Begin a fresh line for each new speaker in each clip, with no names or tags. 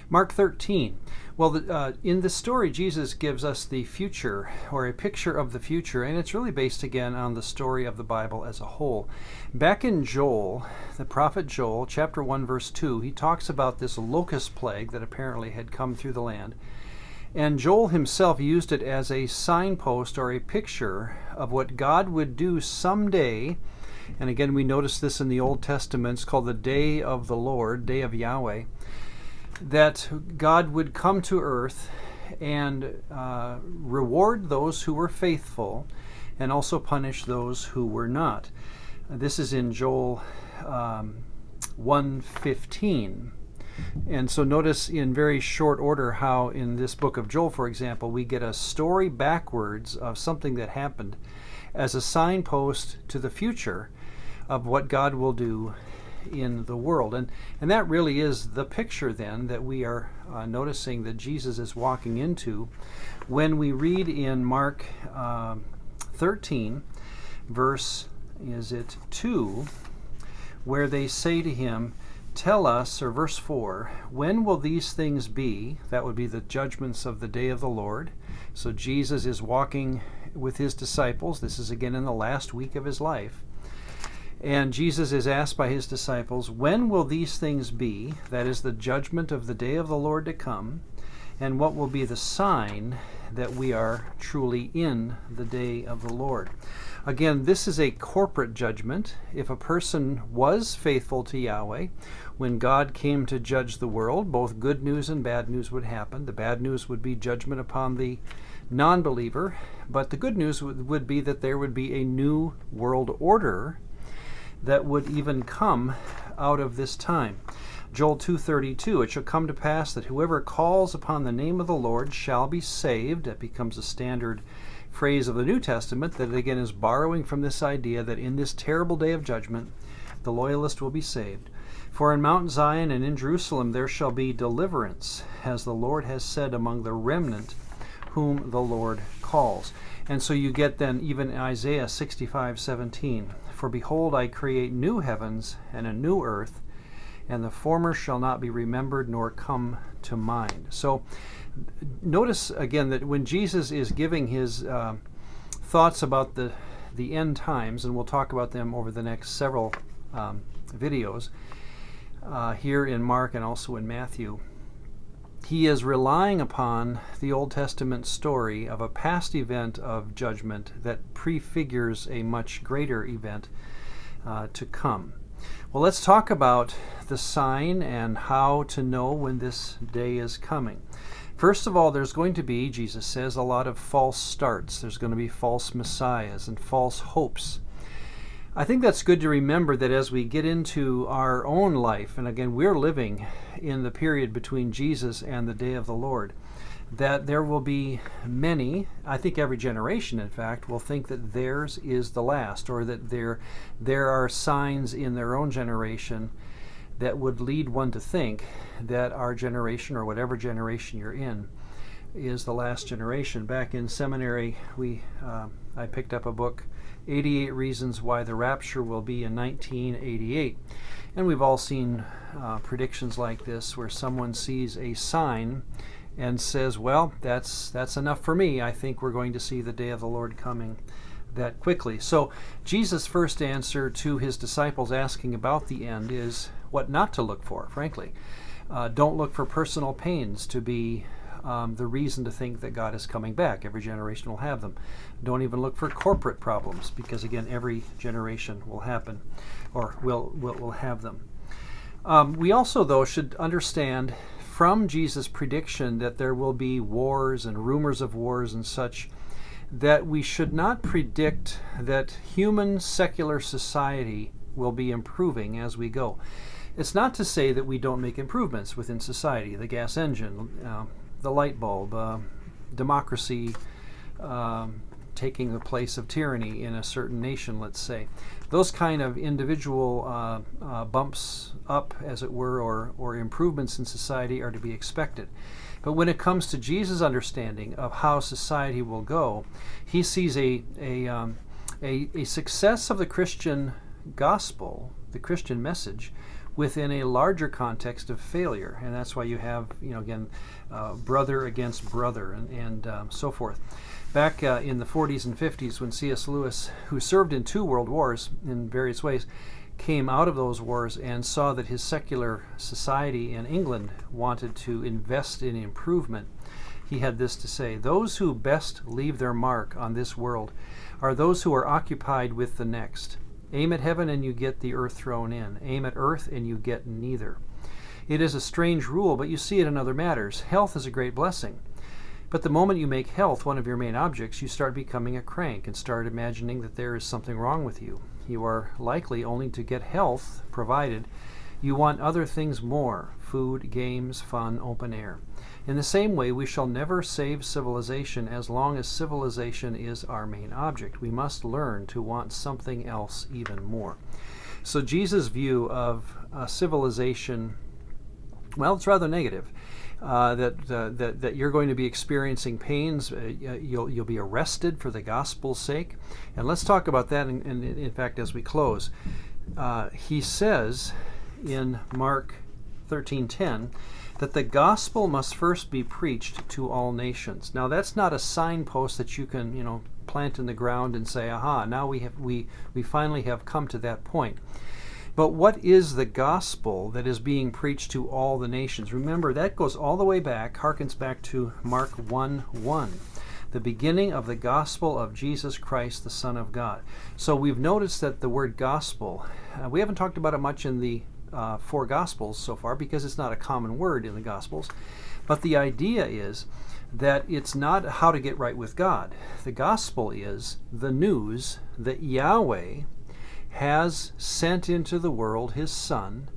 Mark 13. Well, in this story, Jesus gives us the future, or a picture of the future, and it's really based again on the story of the Bible as a whole. Back in Joel, the prophet Joel, chapter 1, verse 2, he talks about this locust plague that apparently had come through the land. And Joel himself used it as a signpost or a picture of what God would do someday. And again, we notice this in the Old Testament. It's called the Day of the Lord, Day of Yahweh. That God would come to earth and reward those who were faithful and also punish those who were not. This is in Joel 1:15. And so notice in very short order how in this book of Joel, for example, we get a story backwards of something that happened as a signpost to the future of what God will do in the world. And that really is the picture then that we are noticing that Jesus is walking into when we read in Mark 13, verse, is it 2, where they say to him, "Tell us," or verse 4, "when will these things be?" That would be the judgments of the day of the Lord. So Jesus is walking with his disciples. This is again in the last week of his life. And Jesus is asked by his disciples, "When will these things be?" That is the judgment of the day of the Lord to come. And what will be the sign that we are truly in the day of the Lord? Again, this is a corporate judgment. If a person was faithful to Yahweh, when God came to judge the world, both good news and bad news would happen. The bad news would be judgment upon the non-believer, but the good news would be that there would be a new world order that would even come out of this time. Joel 2:32, "It shall come to pass that whoever calls upon the name of the Lord shall be saved." That becomes a standard phrase of the New Testament that again is borrowing from this idea that in this terrible day of judgment, the loyalist will be saved. "For in Mount Zion and in Jerusalem there shall be deliverance, as the Lord has said, among the remnant whom the Lord calls." And so you get then even Isaiah 65:17, "For behold, I create new heavens and a new earth, and the former shall not be remembered nor come to mind." So notice again that when Jesus is giving his thoughts about the end times, and we'll talk about them over the next several videos here in Mark and also in Matthew, he is relying upon the Old Testament story of a past event of judgment that prefigures a much greater event to come. Well, let's talk about the sign and how to know when this day is coming. First of all, there's going to be, Jesus says, a lot of false starts. There's going to be false messiahs and false hopes. I think that's good to remember that as we get into our own life, and again, we're living in the period between Jesus and the day of the Lord, that there will be many, I think every generation, in fact, will think that theirs is the last, or that there are signs in their own generation that would lead one to think that our generation, or whatever generation you're in, is the last generation. Back in seminary, I picked up a book, 88 Reasons Why the Rapture Will Be in 1988. And we've all seen predictions like this where someone sees a sign and says, well, that's enough for me. I think we're going to see the day of the Lord coming that quickly. So Jesus' first answer to his disciples asking about the end is what not to look for, frankly. Don't look for personal pains to be the reason to think that God is coming back. Every generation will have them. Don't even look for corporate problems, because again, every generation will happen, or will have them. We also, though, should understand from Jesus' prediction that there will be wars and rumors of wars and such, that we should not predict that human secular society will be improving as we go. It's not to say that we don't make improvements within society, the gas engine, the light bulb, democracy taking the place of tyranny in a certain nation, let's say. Those kind of individual bumps up, as it were, or improvements in society are to be expected. But when it comes to Jesus' understanding of how society will go, he sees a success of the Christian gospel, the Christian message, within a larger context of failure. And that's why you have, again, brother against brother and so forth. Back in the 40s and 50s, when C.S. Lewis, who served in 2 world wars in various ways, came out of those wars and saw that his secular society in England wanted to invest in improvement, he had this to say: "Those who best leave their mark on this world are those who are occupied with the next. Aim at heaven and you get the earth thrown in. Aim at earth and you get neither." It is a strange rule, but you see it in other matters. Health is a great blessing. But the moment you make health one of your main objects, you start becoming a crank and start imagining that there is something wrong with you. You are likely only to get health provided you want other things more: food, games, fun, open air. In the same way, we shall never save civilization as long as civilization is our main object. We must learn to want something else even more. So Jesus' view of civilization, well, it's rather negative. That you're going to be experiencing pains, you'll be arrested for the gospel's sake. And let's talk about that in fact as we close. He says in Mark 13:10 that the gospel must first be preached to all nations. Now that's not a signpost that you can plant in the ground and say, aha, now we finally have come to that point. But what is the gospel that is being preached to all the nations? Remember, that goes all the way back, harkens back to Mark 1:1, the beginning of the gospel of Jesus Christ, the Son of God. So we've noticed that the word gospel, we haven't talked about it much in the 4 Gospels so far because it's not a common word in the Gospels. But the idea is that it's not how to get right with God. The gospel is the news that Yahweh has sent into the world his Son,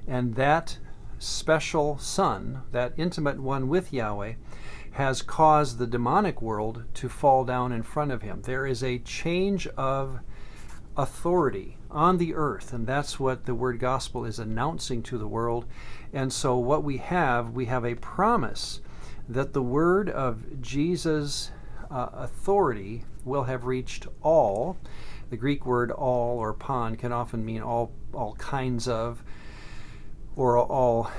and that special Son, that intimate one with Yahweh, has caused the demonic world to fall down in front of him. There is a change of authority on the earth, and that's what the word gospel is announcing to the world. And so what we have a promise that the word of Jesus' authority will have reached all. The Greek word all or pan can often mean all kinds of, or all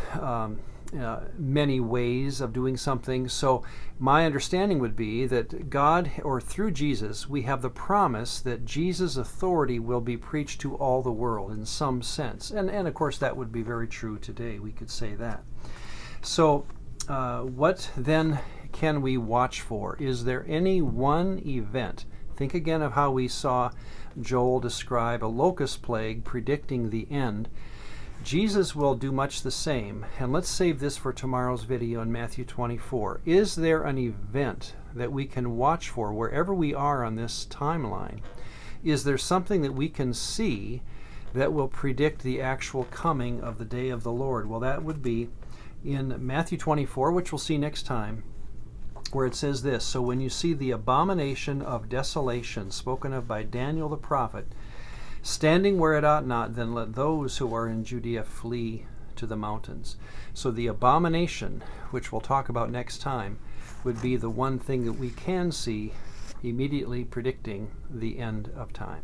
many ways of doing something. So my understanding would be that God, or through Jesus, we have the promise that Jesus' authority will be preached to all the world in some sense. And of course that would be very true today. We could say that. So what then can we watch for? Is there any one event? Think again of how we saw Joel describe a locust plague predicting the end. Jesus will do much the same. And let's save this for tomorrow's video in Matthew 24. Is there an event that we can watch for wherever we are on this timeline? Is there something that we can see that will predict the actual coming of the day of the Lord? Well, that would be in Matthew 24, which we'll see next time, where it says this: "So when you see the abomination of desolation spoken of by Daniel the prophet standing where it ought not, then let those who are in Judea flee to the mountains." So the abomination, which we'll talk about next time, would be the one thing that we can see immediately predicting the end of time.